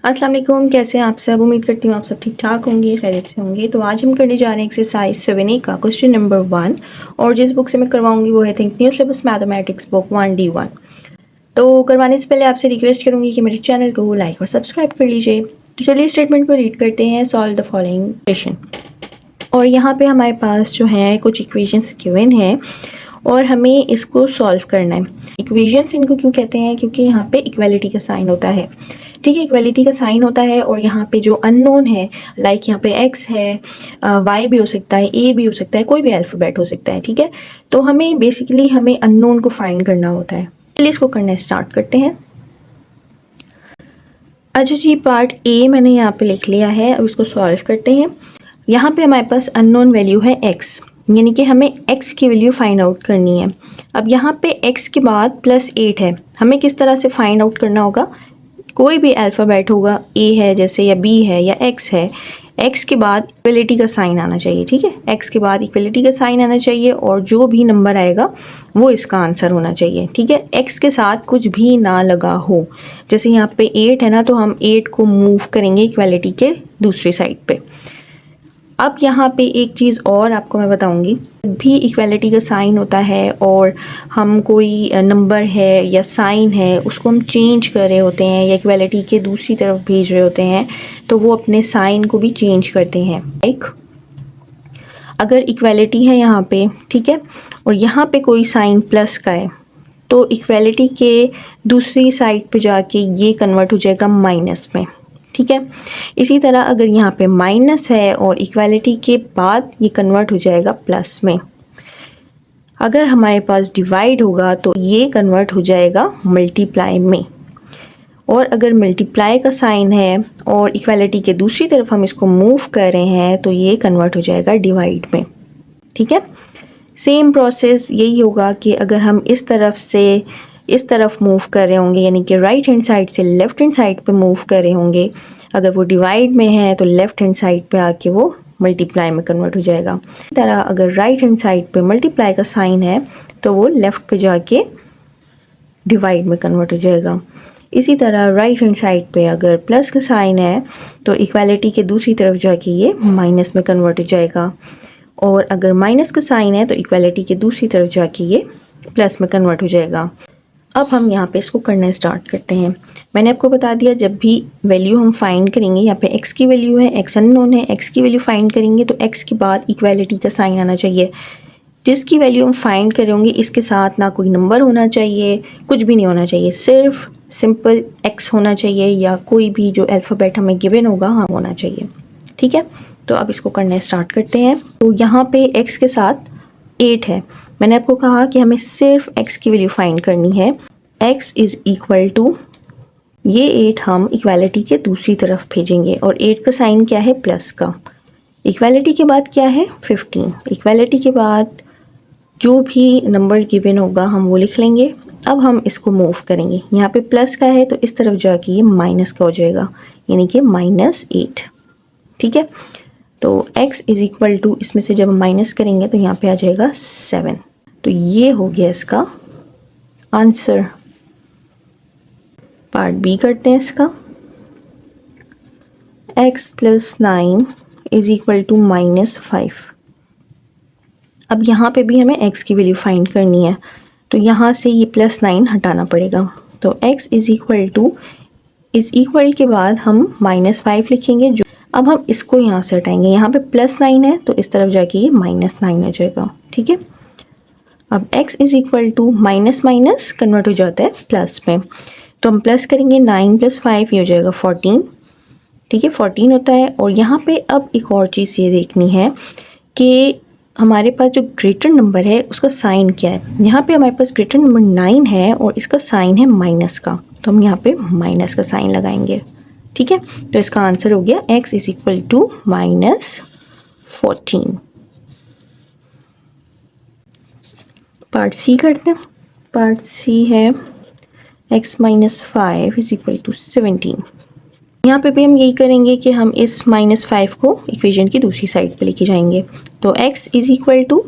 अस्सलाम वालेकुम, कैसे हैं आप सब। उम्मीद करती हूँ आप सब ठीक ठाक होंगे, खैरियत से होंगे। तो आज हम करने जा रहे हैं एक्सरसाइज 7A का क्वेश्चन नंबर 1 और जिस बुक से मैं करवाऊंगी वो है think new syllabus mathematics book 1D1। तो करवाने से पहले आपसे रिक्वेस्ट करूँगी कि मेरे चैनल को लाइक और सब्सक्राइब कर लीजिए। तो चलिए स्टेटमेंट को रीड करते हैं। Solve the following question. और यहाँ पे हमारे पास जो है कुछ इक्वेशंस गिवन हैं और हमें इसको सॉल्व करना है। इक्वेशंस इनको क्यों कहते हैं, क्योंकि यहाँ पे इक्वालिटी का साइन होता है। ठीक है, इक्वालिटी का साइन होता है और यहाँ पे जो अननोन है, लाइक यहाँ पे x है, y भी हो सकता है, a भी हो सकता है, कोई भी अल्फ़ाबेट हो सकता है। ठीक है, तो हमें बेसिकली हमें अननोन को फाइंड करना होता है। चलिए इसको करना स्टार्ट करते हैं। अच्छा जी, पार्ट ए मैंने यहाँ पे लिख लिया है, अब इसको सॉल्व करते हैं। यहाँ पे हमारे पास अननोन वैल्यू है x, यानी कि हमें x की वैल्यू फाइंड आउट करनी है। अब यहाँ पे x के बाद +8 है, हमें किस तरह से फाइंड आउट करना होगा। कोई भी अल्फ़ाबेट होगा, a है जैसे या b है या x है, x के बाद इक्वलिटी का साइन आना चाहिए। ठीक है, x के बाद इक्वलिटी का साइन आना चाहिए और जो भी नंबर आएगा वो इसका आंसर होना चाहिए। ठीक है, x के साथ कुछ भी ना लगा हो। जैसे यहाँ पे 8 है ना, तो हम 8 को मूव करेंगे इक्वलिटी के दूसरी साइड पे। अब यहाँ पे एक चीज़ और आपको मैं बताऊँगी, भी इक्वालिटी का साइन होता है और हम कोई नंबर है या साइन है उसको हम चेंज कर रहे होते हैं या इक्वालिटी के दूसरी तरफ भेज रहे होते हैं, तो वो अपने साइन को भी चेंज करते हैं। लाइक अगर इक्वालिटी है यहाँ पे, ठीक है, और यहाँ पे कोई साइन प्लस का है, तो इक्वालिटी के दूसरी साइड पे जाके ये कन्वर्ट हो जाएगा माइनस में। ठीक है, इसी तरह अगर यहाँ पे माइनस है और इक्वालिटी के बाद ये कन्वर्ट हो जाएगा प्लस में। अगर हमारे पास डिवाइड होगा तो ये कन्वर्ट हो जाएगा मल्टीप्लाई में, और अगर मल्टीप्लाई का साइन है और इक्वालिटी के दूसरी तरफ हम इसको मूव कर रहे हैं तो ये कन्वर्ट हो जाएगा डिवाइड में। ठीक है, सेम प्रोसेस यही होगा कि अगर हम इस तरफ से इस तरफ मूव कर रहे होंगे, यानी कि राइट हैंड साइड से लेफ़्ट हैंड साइड पे मूव कर रहे होंगे, अगर वो डिवाइड में है तो लेफ़्ट हैंड साइड पे आके वो मल्टीप्लाई में कन्वर्ट हो जाएगा। इसी तरह अगर राइट हैंड साइड पे मल्टीप्लाई का साइन है तो वो लेफ़्ट पे जाके डिवाइड में कन्वर्ट हो जाएगा। इसी तरह राइट हैंड साइड पे अगर प्लस का साइन है तो इक्वालिटी के दूसरी तरफ जाके ये माइनस में कन्वर्ट हो जाएगा, और अगर माइनस का साइन है तो इक्वालिटी के दूसरी तरफ जाके ये प्लस में कन्वर्ट हो जाएगा। अब हम यहाँ पे इसको करना स्टार्ट करते हैं। मैंने आपको बता दिया, जब भी वैल्यू हम फाइंड करेंगे, यहाँ पे x की वैल्यू है, x अननोन है, x की वैल्यू फाइंड करेंगे तो x के बाद इक्वालिटी का साइन आना चाहिए। जिसकी वैल्यू हम फाइंड करेंगे इसके साथ ना कोई नंबर होना चाहिए, कुछ भी नहीं होना चाहिए, सिर्फ सिंपल x होना चाहिए या कोई भी जो अल्फ़ाबेट हमें गिवन होगा हाँ होना चाहिए। ठीक है, तो अब इसको करना स्टार्ट करते हैं। तो यहाँ पे x के साथ 8 है, मैंने आपको कहा कि हमें सिर्फ x की वैल्यू फाइंड करनी है। x इज़ इक्वल टू ये 8 हम इक्वालिटी के दूसरी तरफ भेजेंगे, और 8 का साइन क्या है, प्लस का। इक्वालिटी के बाद क्या है, 15। इक्वालिटी के बाद जो भी नंबर गिवन होगा हम वो लिख लेंगे। अब हम इसको मूव करेंगे, यहाँ पे प्लस का है तो इस तरफ जाके ये माइनस का हो जाएगा, यानी कि -8। ठीक है, तो x इज़ इक्वल टू इसमें से जब हम माइनस करेंगे तो यहाँ पे आ जाएगा 7। तो ये हो गया इसका आंसर। पार्ट बी करते हैं इसका। x + 9 is equal to -5। अब यहाँ पे भी हमें x की वैल्यू फाइंड करनी है, तो यहाँ से ये +9 हटाना पड़ेगा। तो x इज़ इक्वल के बाद हम -5 लिखेंगे। जो अब हम इसको यहाँ से हटाएंगे, यहाँ पे +9 है तो इस तरफ जाके ये -9 हो जाएगा। ठीक है, अब x is equal to minus minus convert हो जाता है प्लस में, तो हम प्लस करेंगे 9 + 5 ये हो जाएगा 14। ठीक है, 14 होता है। और यहाँ पे अब एक और चीज़ ये देखनी है कि हमारे पास जो ग्रेटर नंबर है उसका साइन क्या है। यहाँ पे हमारे पास ग्रेटर नंबर 9 है और इसका साइन है माइनस का, तो हम यहाँ पे माइनस का साइन लगाएंगे। ठीक है, तो इसका आंसर हो गया x is equal to -14। Part C करते हैं। पार्ट सी है x - 5 इज़ इक्वल टू 17। यहाँ पे भी हम यही करेंगे कि हम इस -5 को इक्वेशन की दूसरी साइड पे लेके जाएंगे। तो x is equal to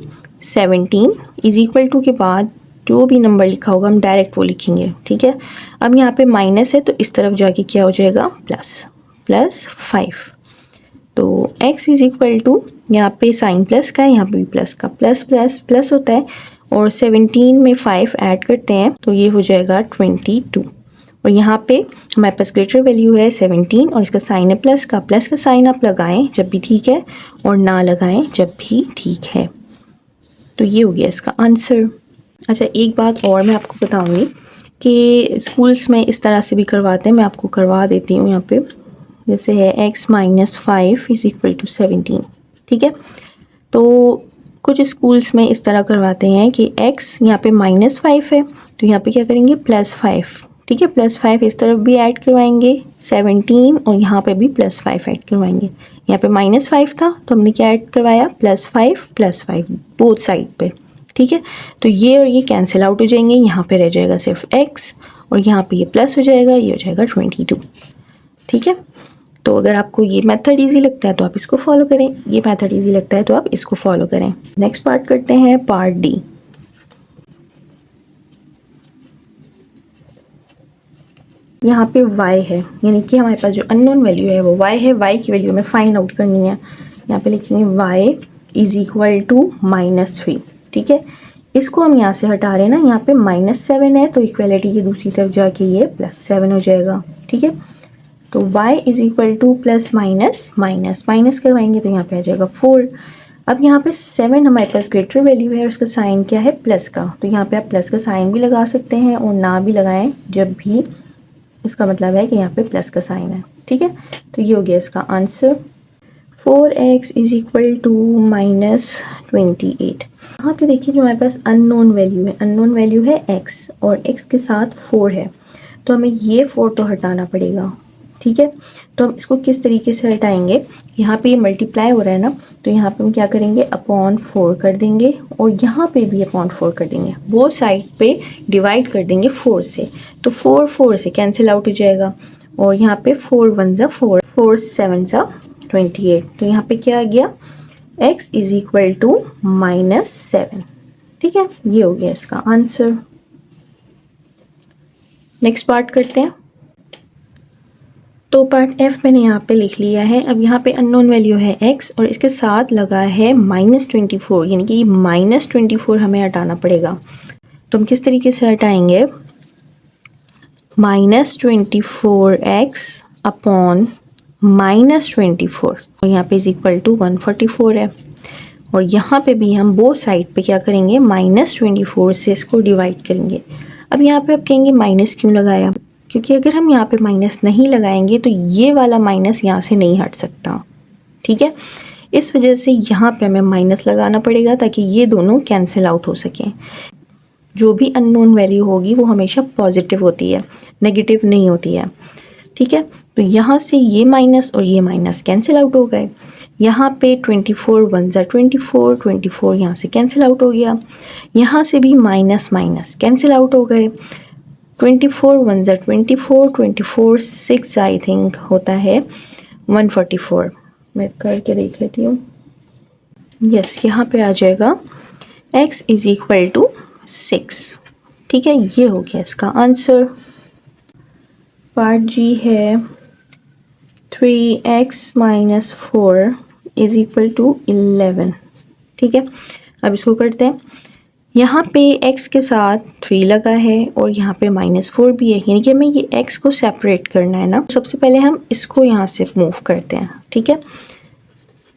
17 is equal to के बाद जो भी नंबर लिखा होगा हम डायरेक्ट वो लिखेंगे, ठीक है। अब यहाँ पे माइनस है तो इस तरफ जाके क्या हो जाएगा, प्लस 5। तो x इज इक्वल टू, यहाँ पे साइन प्लस का है, यहाँ पे भी प्लस का, प्लस प्लस प्लस होता है और 17 में 5 ऐड करते हैं तो ये हो जाएगा 22। और यहाँ पे हमारे पास ग्रेटर वैल्यू है 17 और इसका साइन है प्लस का साइन आप लगाएं जब भी ठीक है और ना लगाएं जब भी ठीक है। तो ये हो गया इसका आंसर। अच्छा, एक बात और मैं आपको बताऊंगी कि स्कूल्स में इस तरह से भी करवाते हैं, मैं आपको करवा देती हूँ। यहाँ पे जैसे है x minus 5 is equal to 17, ठीक है। तो कुछ स्कूल्स में इस तरह करवाते हैं कि x यहाँ पे -5 है तो यहाँ पे क्या करेंगे, +5, ठीक है। +5 इस तरफ भी ऐड करवाएंगे 17 और यहाँ पे भी +5 ऐड करवाएंगे। यहाँ पे -5 था तो हमने क्या ऐड करवाया, +5 बोथ साइड पे, ठीक है। तो ये और ये कैंसिल आउट हो जाएंगे, यहाँ पे रह जाएगा सिर्फ x और यहाँ पे ये प्लस हो जाएगा, ये हो जाएगा 22, ठीक है। तो अगर आपको ये मेथड इजी लगता है तो आप इसको फॉलो करें, ये मेथड इजी लगता है तो आप इसको फॉलो करें। नेक्स्ट पार्ट करते हैं, पार्ट डी। यहाँ पे y है, यानी कि हमारे पास जो अननोन वैल्यू है वो y है। y की वैल्यू हमें फाइंड आउट करनी है। यहाँ पे लिखेंगे y इज इक्वल टू -3, ठीक है। इसको हम यहाँ से हटा रहे हैं ना, यहाँ पे -7 है तो इक्वलिटी की दूसरी तरफ जाके ये +7 हो जाएगा, ठीक है। तो y is equal two plus minus minus करवाएंगे तो यहाँ पे आ जाएगा 4। अब यहाँ पे 7 हमारे पास ग्रेटर वैल्यू है और उसका साइन क्या है, प्लस का, तो यहाँ पे आप प्लस का साइन भी लगा सकते हैं और ना भी लगाएं जब भी इसका मतलब है कि यहाँ पे प्लस का साइन है, ठीक है। तो ये हो गया इसका answer. 4x is equal to -28। यहाँ पे देखिए जो हमारे पास अननोन वैल्यू है x और x के साथ 4 है तो हमें ये 4 तो हटाना पड़ेगा, ठीक है। तो हम इसको किस तरीके से हटाएंगे, यहाँ पे ये मल्टीप्लाई हो रहा है ना तो यहाँ पे हम क्या करेंगे, अपॉन 4 कर देंगे और यहाँ पे भी अपॉन 4 कर देंगे, वो साइड पे डिवाइड कर देंगे 4 से, तो 4 से कैंसिल आउट हो जाएगा और यहाँ पे 4 1 ज़ा 4, 4 7 ज़ा 28। तो यहाँ पे क्या आ गया, x इज इक्वल टू -7, ठीक है। ये हो गया इसका आंसर। नेक्स्ट पार्ट करते हैं। तो पार्ट एफ मैंने यहाँ पे लिख लिया है। अब यहाँ पे अननोन वैल्यू है x और इसके साथ लगा है -24, यानी कि -24 हमें हटाना पड़ेगा। तो हम किस तरीके से हटाएंगे, -24x अपॉन -24 और यहाँ पे इज इक्वल टू 144 है और यहाँ पे भी हम बोथ साइड पे क्या करेंगे, -24 से इसको डिवाइड करेंगे। अब यहाँ पे आप कहेंगे माइनस क्यों लगाया, क्योंकि अगर हम यहाँ पे माइनस नहीं लगाएंगे तो ये वाला माइनस यहाँ से नहीं हट सकता, ठीक है। इस वजह से यहाँ पे हमें माइनस लगाना पड़ेगा ताकि ये दोनों कैंसिल आउट हो सकें। जो भी अननोन वैल्यू होगी वो हमेशा पॉजिटिव होती है, नेगेटिव नहीं होती है, ठीक है। तो यहाँ से ये माइनस और ये माइनस कैंसिल आउट हो गए। यहाँ पे 24 1 ज़ा 24 यहाँ से कैंसिल आउट हो गया। यहाँ से भी माइनस माइनस कैंसिल आउट हो गए। 24 1 ज़ा 24 6 आई थिंक होता है 144। मैं करके देख लेती हूँ। यस, यहाँ पे आ जाएगा x इज इक्वल टू 6, ठीक है। ये हो गया इसका आंसर। पार्ट जी है 3x minus 4 is equal to 11, ठीक है। अब इसको करते हैं। यहाँ पे x के साथ 3 लगा है और यहाँ पे -4 भी है, यानी कि हमें ये x को सेपरेट करना है ना। सबसे पहले हम इसको यहाँ से मूव करते हैं, ठीक है।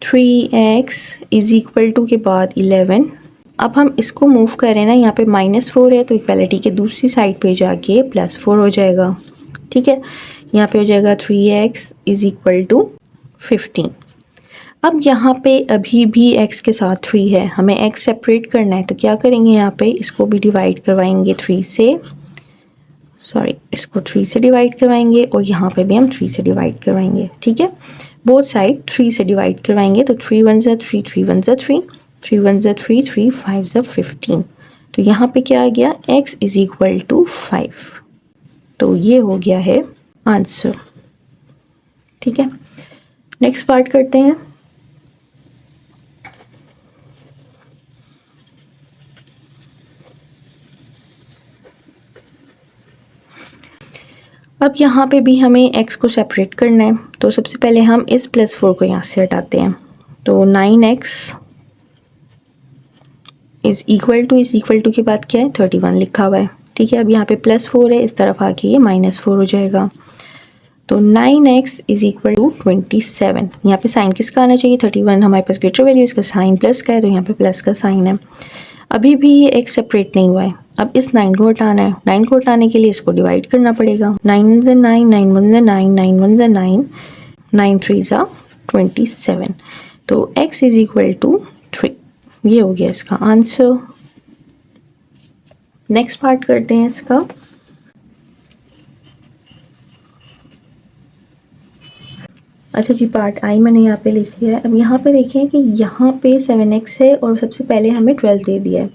3x इज इक्वल टू के बाद 11। अब हम इसको मूव कर रहे हैं ना, यहाँ पे -4 है तो इक्वलिटी के दूसरी साइड पे जाके +4 हो जाएगा, ठीक है। यहाँ पे हो जाएगा 3x इज इक्वल टू 15। अब यहाँ पे अभी भी x के साथ 3 है, हमें x सेपरेट करना है तो क्या करेंगे, यहाँ पे इसको भी डिवाइड करवाएंगे 3 से, इसको 3 से डिवाइड करवाएंगे और यहाँ पे भी हम 3 से डिवाइड करवाएंगे, ठीक है। बोथ साइड 3 से डिवाइड करवाएंगे तो 3 1 ज़ा 3, 3 1 ज़ा 3, 3 1 ज़ा 3, 3 5 ज़ा 15। तो यहाँ पे क्या आ गया, x इज इक्वल टू 5। तो ये हो गया है आंसर, ठीक है। नेक्स्ट पार्ट करते हैं। अब यहाँ पे भी हमें x को सेपरेट करना है, तो सबसे पहले हम इस +4 को यहाँ से हटाते हैं। तो 9x इज़ इक्वल टू के बाद क्या है 31 लिखा हुआ है, ठीक है। अब यहाँ पे +4 है, इस तरफ आके ये -4 हो जाएगा। तो 9x इज़ इक्वल टू 27। यहाँ पे साइन किसका आना चाहिए 31, हमारे पास ग्रेटर वैल्यू इसका साइन प्लस का है, तो यहाँ पे प्लस का साइन है। अभी भी ये x सेपरेट नहीं हुआ है, अब इस 9 को हटाना है। 9 को हटाने के लिए इसको डिवाइड करना पड़ेगा। 9 1 9, 9 1 9, 9 1 9, 9 3 27। तो x इज़ इक्वल टू 3। ये हो गया इसका आंसर। नेक्स्ट पार्ट करते हैं इसका। अच्छा जी, पार्ट आई मैंने यहाँ पे लिख लिया है। अब यहाँ पे देखें कि यहाँ पे 7x है और सबसे पहले हमें 12 दे दिया है,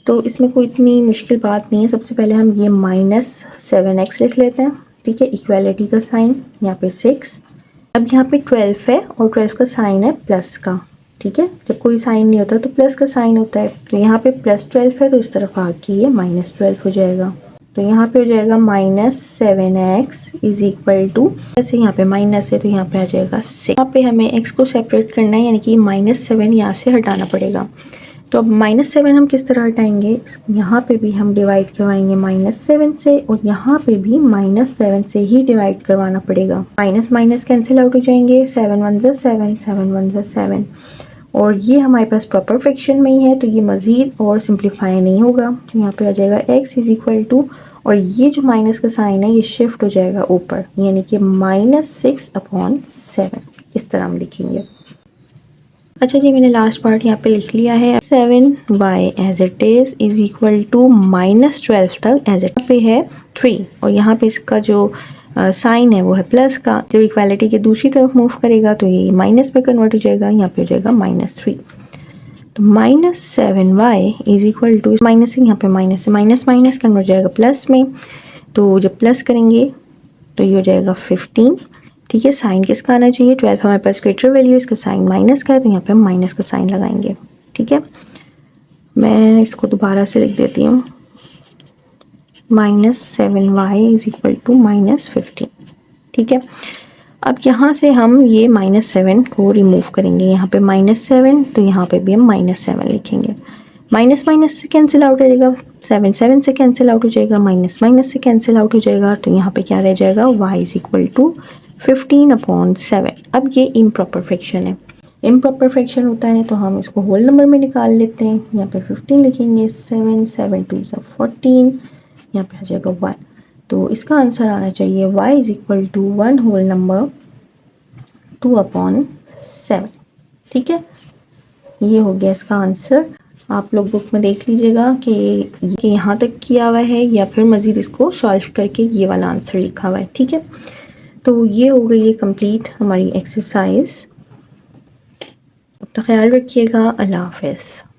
तो इसमें कोई इतनी मुश्किल बात नहीं है। सबसे पहले हम ये -7x लिख लेते हैं, ठीक है, इक्वालिटी का साइन, यहाँ पे 6। अब यहाँ पे 12 है और 12 का साइन है प्लस का, ठीक है। जब कोई साइन नहीं होता तो प्लस का साइन होता है, तो यहाँ पे +12 है तो इस तरफ आके ये -12 हो जाएगा। तो यहाँ पे हो जाएगा -7x इज़ इक्वल टू, जैसे यहाँ पे माइनस है तो यहाँ पे आ जाएगा 6। यहाँ पे हमें x को सेपरेट करना है, यानी कि -7 यहाँ से हटाना पड़ेगा। तो अब -7 हम किस तरह हटाएंगे, यहाँ पे भी हम डिवाइड करवाएंगे -7 से, और यहाँ पे भी -7 से ही डिवाइड करवाना पड़ेगा। माइनस माइनस कैंसिल आउट हो जाएंगे, 7 1 7, 7 1 7, और ये हमारे पास प्रॉपर फ्रैक्शन में ही है, तो ये मज़ीद और सिंप्लीफाई नहीं होगा। तो यहाँ पे आ जाएगा x इज़ इक्वल टू, और ये जो माइनस का साइन है ये शिफ्ट हो जाएगा ऊपर, यानी कि -6/7 इस तरह हम लिखेंगे। अच्छा जी, मैंने लास्ट पार्ट यहाँ पे लिख लिया है। 7y as it is equal to -12 तक एज इट पे है 3, और यहाँ पे इसका जो साइन है वो है प्लस का। जब इक्वालिटी के दूसरी तरफ मूव करेगा तो ये माइनस में कन्वर्ट हो जाएगा, यहाँ पे हो जाएगा -3। तो -7y is equal to, minus यहाँ पे माइनस से माइनस माइनस कन्वर्ट हो जाएगा प्लस में, तो जब प्लस करेंगे तो ये हो जाएगा 15, ठीक है। साइन किसका आना चाहिए 12, हमारे पास ग्रेटर वैल्यू, इसका साइन माइनस का है, तो यहाँ पे हम माइनस का साइन लगाएंगे, ठीक है। मैं इसको दोबारा से लिख देती हूँ, -7y इज़ इक्वल टू -15, ठीक है। अब यहाँ से हम ये -7 को रिमूव करेंगे, यहाँ पे -7, तो यहाँ पे भी हम -7 लिखेंगे। माइनस माइनस से कैंसिल आउट हो जाएगा, 7 7 से कैंसिल आउट हो जाएगा, माइनस माइनस से कैंसिल आउट हो जाएगा, तो यहाँ पे क्या रह जाएगा y इज़ इक्वल टू 15/7। अब ये इम्प्रॉपर फ्रैक्शन है, इम्प्रॉपर फ्रैक्शन होता है तो हम इसको होल नंबर में निकाल लेते हैं। यहाँ पे 15 लिखेंगे, 7 7 2 14, यहाँ पे आ जाएगा 1, तो इसका आंसर आना चाहिए y is equal to 1 whole number 2/7, ठीक है। ये हो गया इसका आंसर। आप लोग बुक में देख लीजिएगा कि यहाँ तक किया हुआ है या फिर मज़ीद इसको सॉल्व करके ये वाला आंसर लिखा हुआ है, ठीक है। तो ये हो गई है कंप्लीट हमारी एक्सरसाइज। अपना ख्याल रखिएगा। अल्लाह हाफ़िज़।